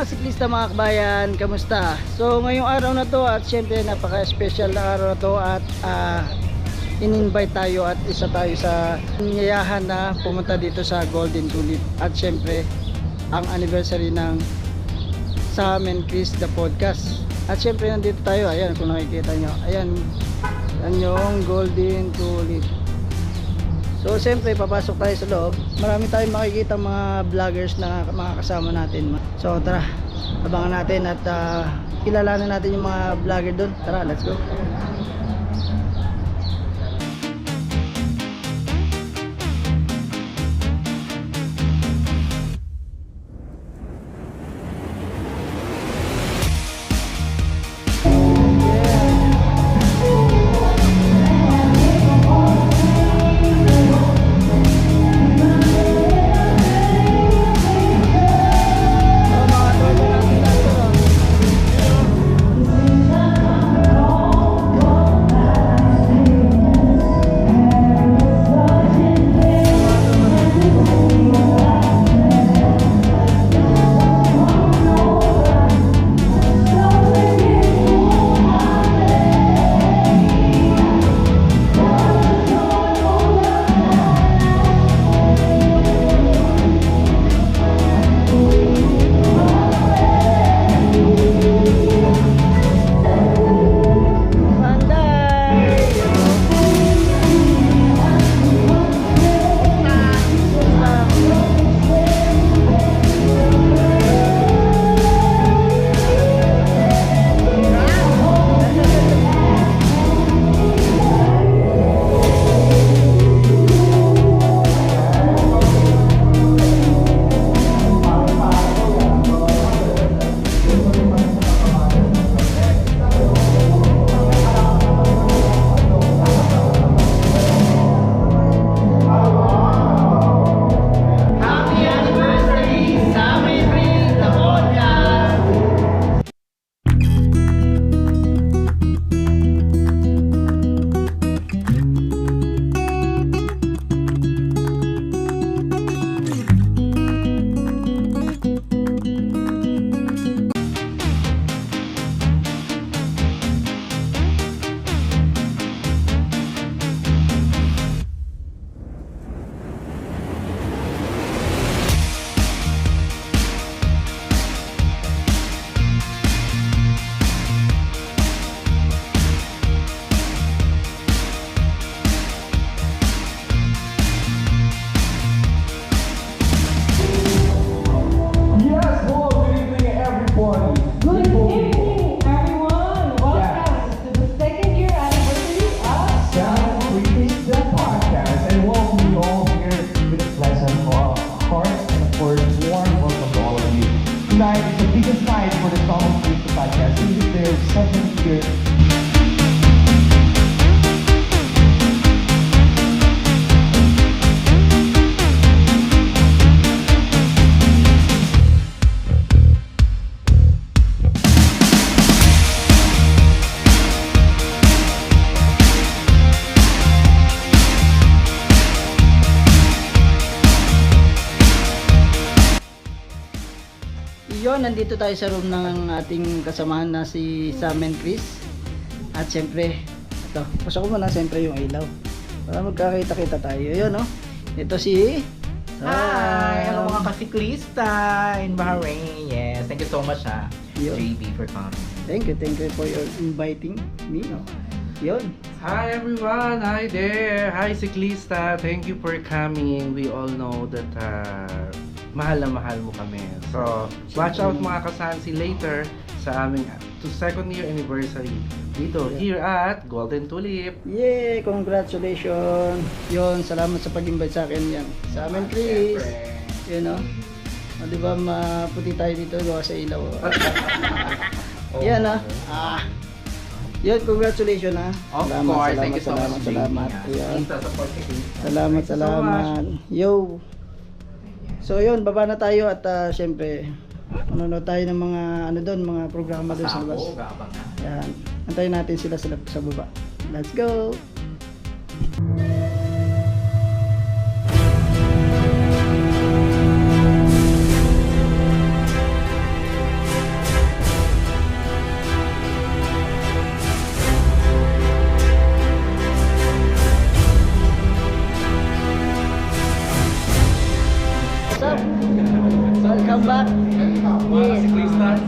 mga siklista, mga kabayan, kamusta? So ngayong araw na to at syempre napaka-special na araw na to at in-invite tayo at isa tayo sa niyayahan na pumunta dito sa Golden Tulip at syempre ang anniversary ng Sam and Chris the podcast. At syempre nandito tayo, ayan kung nakikita nyo, ayan yung Golden Tulip. So siyempre papasok tayo sa loob. Marami tayong makikita mga vloggers na mga kasama natin. So tara, abangan natin at kilalanin natin yung mga vlogger doon. Tara, let's go. Yun, nandito tayo sa room ng ating kasamahan na si Sam and Chris. At syempre, ito, pasok ko muna syempre yung ilaw para magkakita-kita tayo. Yun, no? Ito si Hi! Hello mga kasiklista in Bahrain. Yes, thank you so much JB for coming. Thank you for your inviting me, no? Yun. Hi everyone! Hi there! Hi Siklista! Thank you for coming. We all know that mahal na mahal mo kami. So, watch out mga kasansi later sa aming second year anniversary dito, here at Golden Tulip. Yay! Congratulations! Yun, salamat sa pag-invite sa akin yan. Sa amin, Chris. Yun, no? O, diba, maputi tayo dito gawa sa ilaw. Yan, no? Yun, congratulations, ha? Of course, thank you so much, salamat. Yan. Salamat. Yo! So yun, baba na tayo at syempre manonood tayo ng mga ano doon, mga programa doon sa labas. Yan. Antayin natin sila sa baba. Let's go.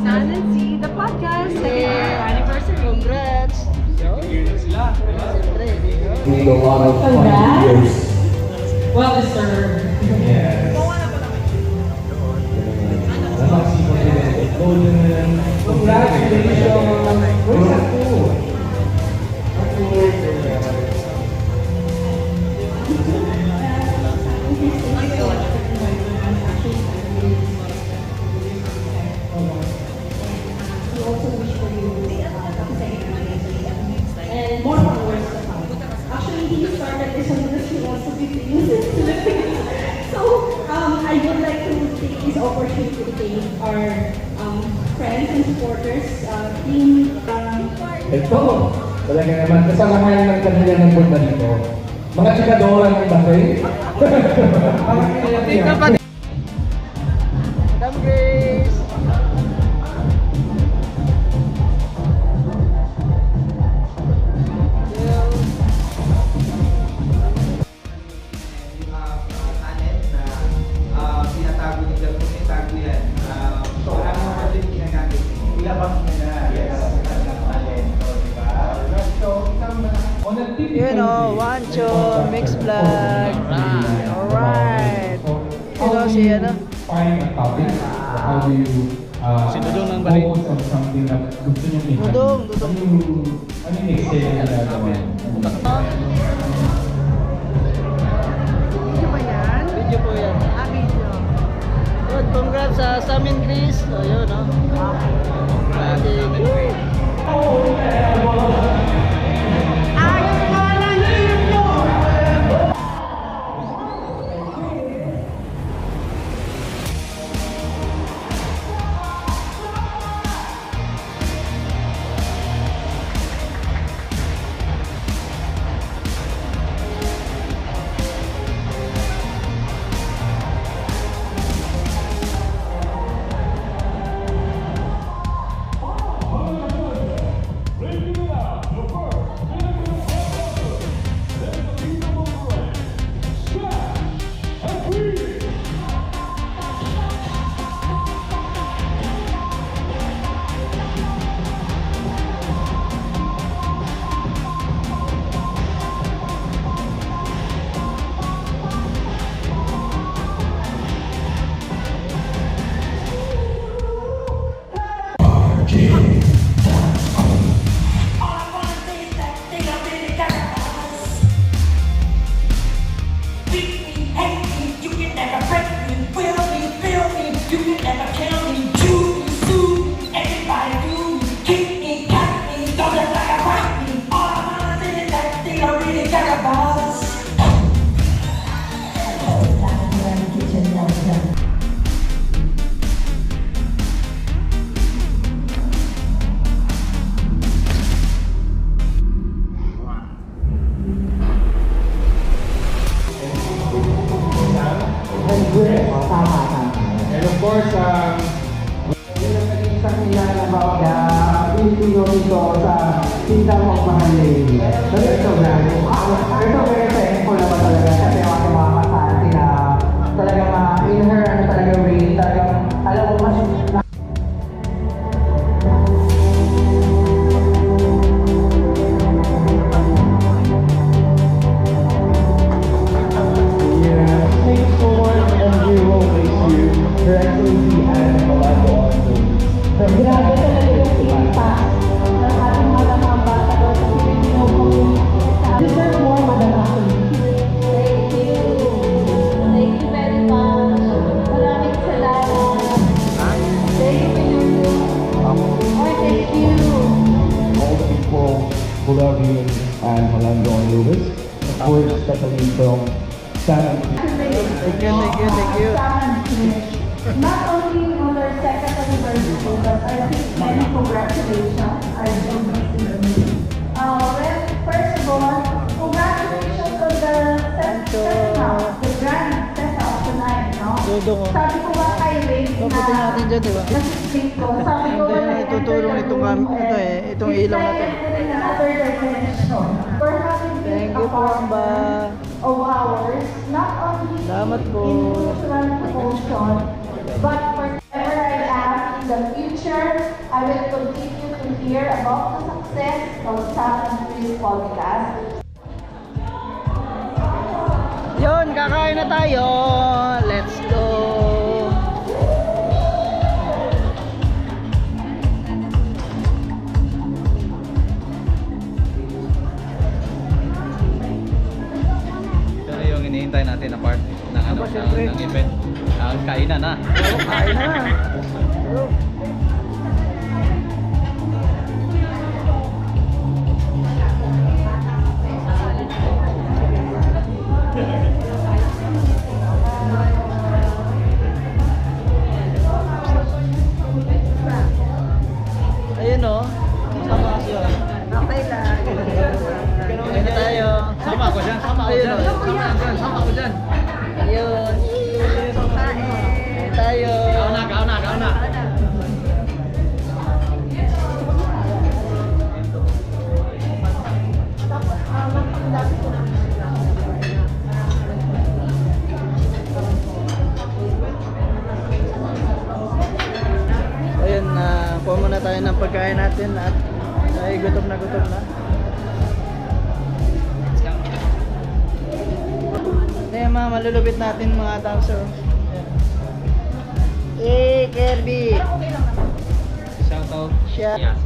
San and See, the podcast. Second year anniversary. Congrats! Siyempre, Need a lot of fun years. Well deserved. Yes. And more followers to come. Actually, he started this one because he wants to be famous in Philippines. So, I would like to take this opportunity to thank our friends and supporters, team, Ito, talaga naman, kasama ngayon ng kanila ng bunda nito. Mga chikadora ng buffet. Madam Grace! Talent na tinatago ni Gab kung itago yan. So, ang mga din ginagamit, ilabas niya na. Yes. Ang talento, di ba? So, Yun o, Wancho, Mix Vlog. Alright. Yun o, si ano? Find a topic, or how do you focus on something na gusto nyo may Dudong. Ano yung excel na gagawin? Video ba yan? Video po yan. Video. Good, congrats sa Samin Chris. O yun o. And of course, yun ang naging isang ilan about the Filipino dito sa Kingdom of Mahalay. Pero ito na, ito very thankful naman talaga kasi ang ating mga kasansi na talagang in her, talagang way, talagang alam mo mas thanks so much and we will miss you. Your Excellency and Malado also. grabe talaga yung impact ng ating mga ambassador sa Filipino community. Deserve more, Madam Ashley. Thank you. Thank you very much. Maraming salamat. Thank you. Thank you. All the people who love you and Malando and Lewis. Of course, especially from San Thank you. Not only on their second anniversary, but I think many congratulations. I don't well, first of all, congratulations on the the grand setup tonight, no? Dudong o. Sabi ko nga kay Ray Paputin natin dyan, di ba? nasa-street ko, sabi ko Hindi nga na itutulong itong ilaw na to. Another dimension. For having been Thank a you po, part Amba. of ours, not only Salamat po. in cultural promotion, but wherever I am, in the future, I will continue to hear about the success of Sam and Chris podcast. Yun, kakain na tayo. Let's go. Ito na yung hinihintay natin na part ng, ano, ng event. Ang kainan na. Kain na. Ayun o. Sama kasi yun. Okay lang. Kain na tayo. Sama ako dyan, sama ako Ayun, dyan. oh. Sama ako dyan. Ayun. Kain tayo. Kauna. Ayun, kuha muna tayo ng pagkain natin at ay gutom na. Ito yung mga malulupit natin mga dancer. Ayan. Kirby! Shoutout. Shout. Yeah,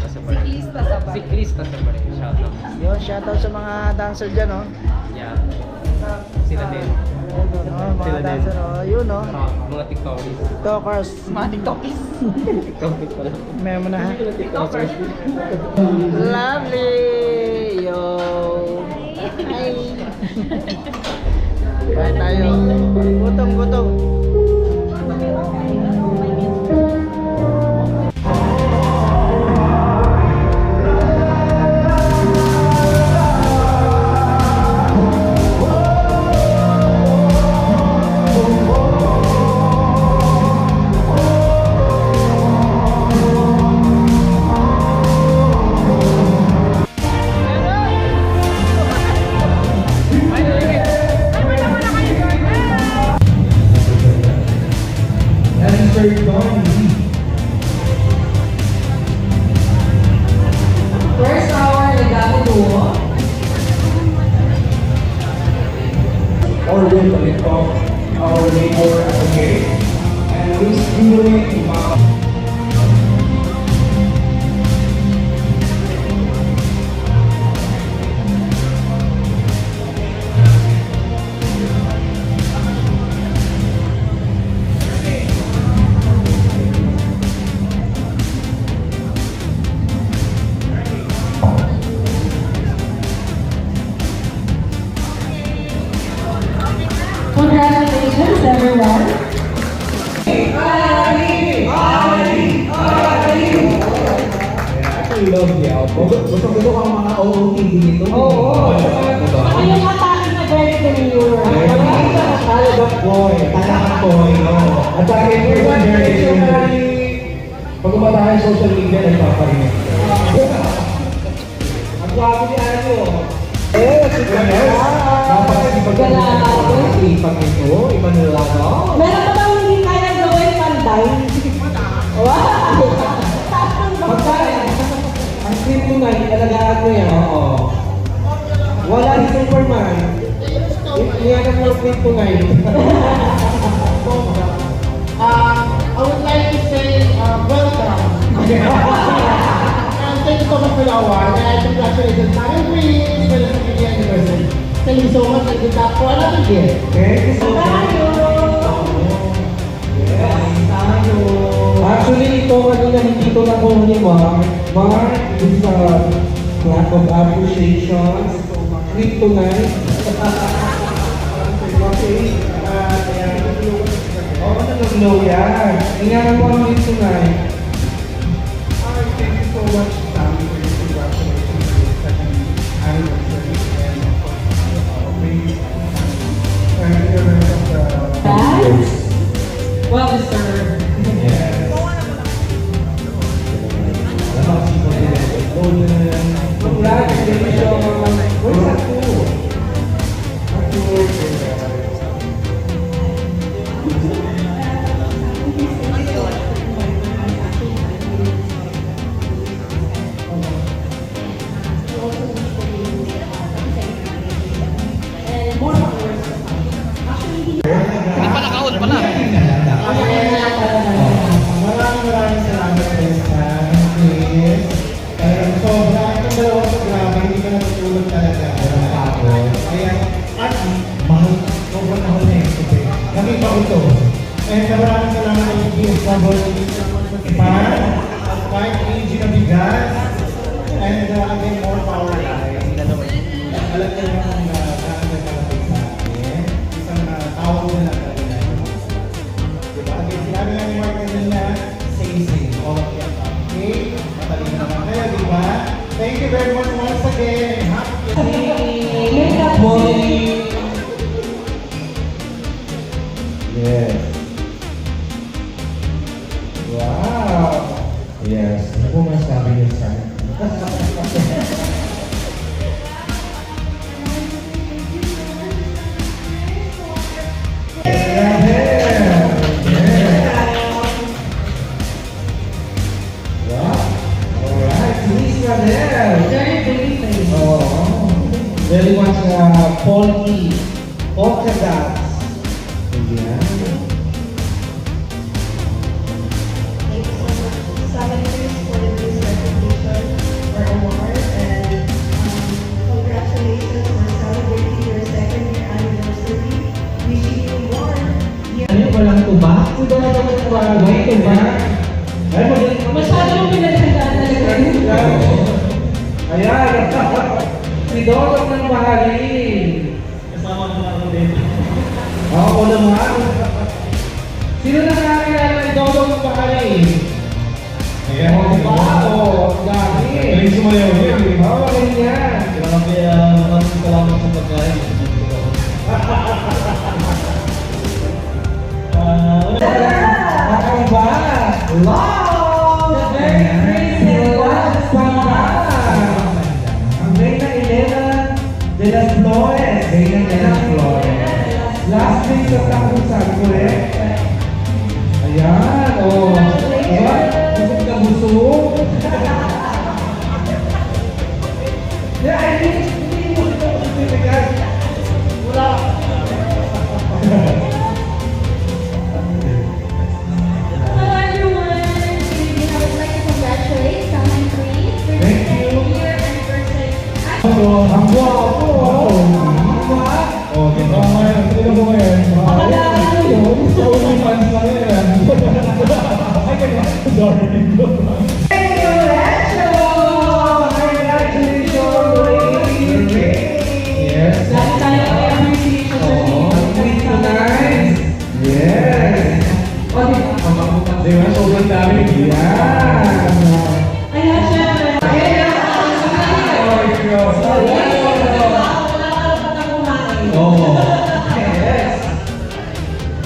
si Krista sa pare. Shoutout. Yun, shoutout sa mga dancer dyan, oh. Yeah. Sila din. Ayun, oh, mga Sila din. dancer, oh. Yun, oh. Mga TikTokers. Talkers. Mga TikTokers. TikTokers pala. May mo na, ha? TikTokers. Lovely! Yo! Hi! Kain tayo. Gutom. And Sir Don Lee. First hour, Legato Duo. Or will collect of our labor at the gate. And please do it in Congratulations, everyone. I love you. Gusto ko ang mga OOTD nito. Oo. Ano yung atake na very familiar? Talagang boy. Talagang boy. At sa akin, pag umatahan sa social media, nagpaparinig. Ang gwapo ni Ano. Si Ganes. Ipag ito, ipanulano. Meron pa bang hindi kaya gawin pantay? Wow! Pagkain. Ang script mo nga, italagaan mo yan. Oo. Wala si Superman. Iyakan mo ang script mo nga yun. I would like to say welcome. And thank you so much for the award. And I congratulate the Simon Prince for the 50th anniversary. Thank you so much and good luck for another year. Thank you so much. Yes, tayo. Actually, ito kanina hindi ko nakuha ni Mark. Mark is a lack of appreciation. Kryptonite. Okay. Oo, nag-glow yan. Ingatan mo ang kryptonite. Thank you so much, Sam, for your congratulations on your second anniversary. And of course, thank you very much. Well deserved. Yes. Congratulations. Where's that food? Pan, 5 kg na bigas, and again, more power line. Alam niyo naman na nakalapit sa akin. Isang tawag na lang kanina. Diba? Again, sinabi nga ni Mark kanina, say. Okay? Matalino naman kayo, diba? Thank you very much once again. Happy morning. Yes. Wow. Yes. Ano po masabi niyo sa akin? Very much polka dots. Yeah. Celebrate for the Miss Recognition or award, and congratulations for celebrating your 2nd year anniversary. Wishing you more. Ano yung walang tuba? Tuba na dapat tuba. May tuba. Ay, magaling. Masyado mong pinagsagaan talaga. Ayan. Si Dodong ng mahalin. Kasama ko na ako din. Ako naman. Sino nakakilala ni Dodong ng mahalin? Ayan. Diba? Oo, dami. Galing sumayaw yun. Oo, magaling yan. Maraming salamat sa pagkain. Nakakaiba. Wow! The very crazy one. Ang Reina Elena de las Flores. Reina de las Flores. Last week sa takusan, correct? Ayan, oh. Diba? Busog na busog. Yeah, I think, hindi mo ito kasi wala. Hello everyone. I would like to congratulate Salman Queen for your Thank you. 2nd year anniversary. Ang guwapo, oh. Oh, ganda mo ngayon. Sino mo ngayon? Pakalakan mo yun. Sa unang fans na yan. Ay, ganyan. Sorry. Yes. Dahil tayo ay appreciation sa Yes. O, di ba? Di ba? Sobrang dami. Yan. Ayan, syempre.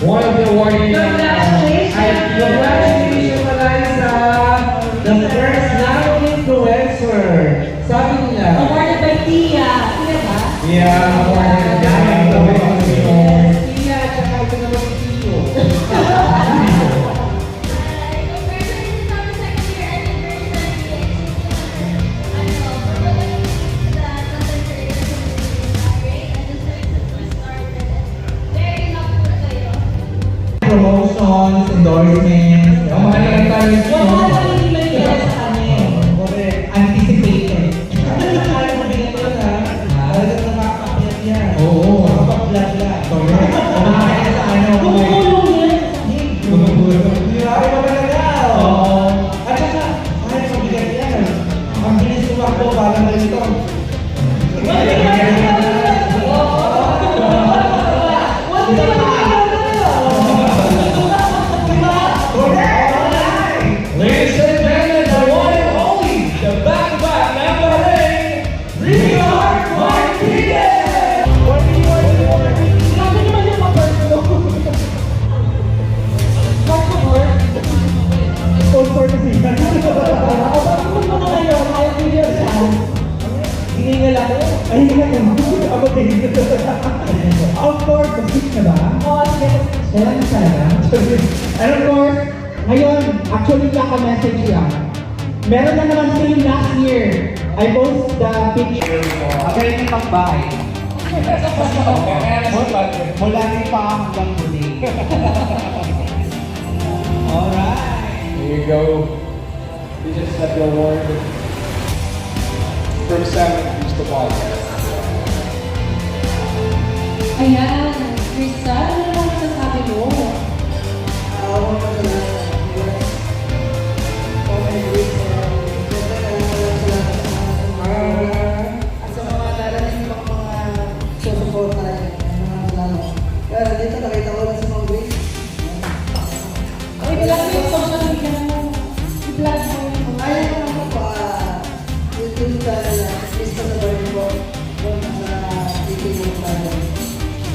One of the awarding. Congratulations. Congratulations, Eliza. The first non-influencer. Sabi nila. Awarded by Tia. Tia ba? Yeah, awarded. Tia, tsaka ito naman si Tio. Promotions, endorsements. Mahal lang tayo sa Wala kang hindi mangyayari sa kanya. Correct. Anticipated. Kaya mo bigyan ko na. Talagang nakakapit yan. Oo. Nakapag-vlog-vlog. Correct. Kumakaya sa ano. Kumulong yan. Grabe ba talaga? Oo. At saka, kaya mo bigyan yan. Ang bilis tumakbo para malito. Ladies and gentlemen, the one and only, the back-to-back number 8, Richard Martinez! Grabe naman yung mga-personal. Mark-to-mark. Sponsor kasi yan. Kung mga ngayon, ayaw ko yun siya. Hiningal ako. Ay, hiningal ako. Ako din. Outdoor, mag-switch na ba? Oo, sige. Kailan na sana? And of course, ngayon, actually kaka-message siya. Meron na naman sa'yo last year. I post the picture ko. Agaling pang bahay. Mula ni pa hanggang muli. Alright. Here you go. This is the award from Sam Cristobal. Ayan, Krista, ano naman masasabi mo? I-vlog mo yung mga. Ayaw naman po, YouTube channel na, lista na ba rin po kung sa YouTube channel.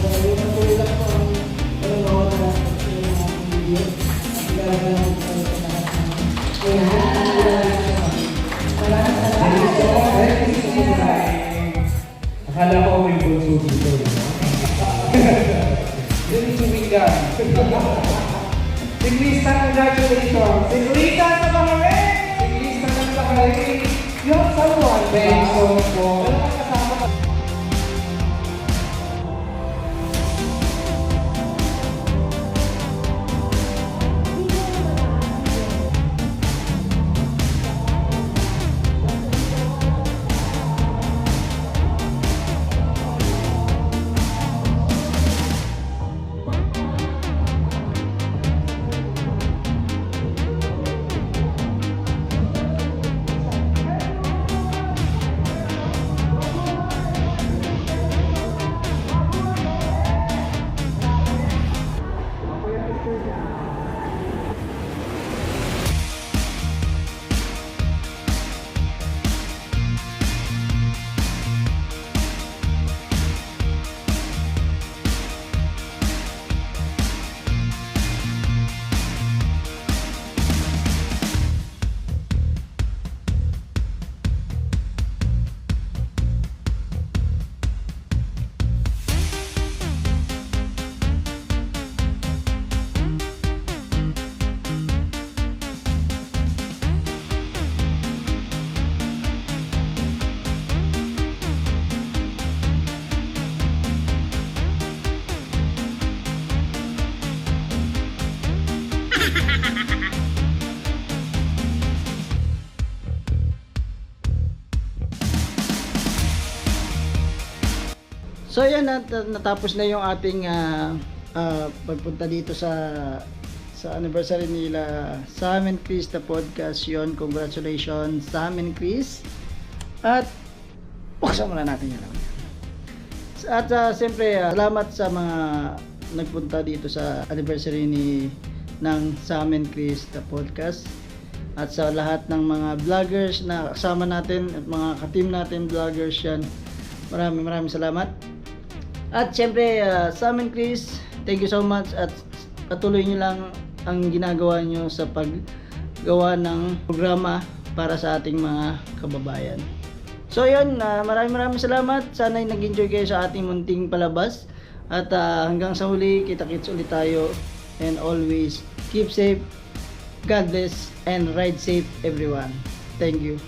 So, yun ang tuloy lang po ang panonood na yung mga video. At gagawin po sa lahat ng Akala ko may bunso dito. Yun yung sumigan. Siglista, congratulations! Siglista sa mga rin! Siglista ng mga rin! Yung someone, Benson po. So yan, natapos na yung ating pagpunta dito sa anniversary nila Sam and Chris the podcast. Yon, congratulations Sam and Chris. At buksan muna natin yan. At siyempre salamat sa mga nagpunta dito sa anniversary ng Sam and Chris the podcast. At sa lahat ng mga vloggers na kasama natin at mga ka-team natin vloggers yan, maraming salamat. At syempre, Sam and Chris, thank you so much at patuloy nyo lang ang ginagawa nyo sa paggawa ng programa para sa ating mga kababayan. So yun, maraming salamat. Sana'y nag-enjoy kayo sa ating munting palabas. At hanggang sa huli, kita-kits ulit tayo. And always keep safe, God bless, and ride safe everyone. Thank you.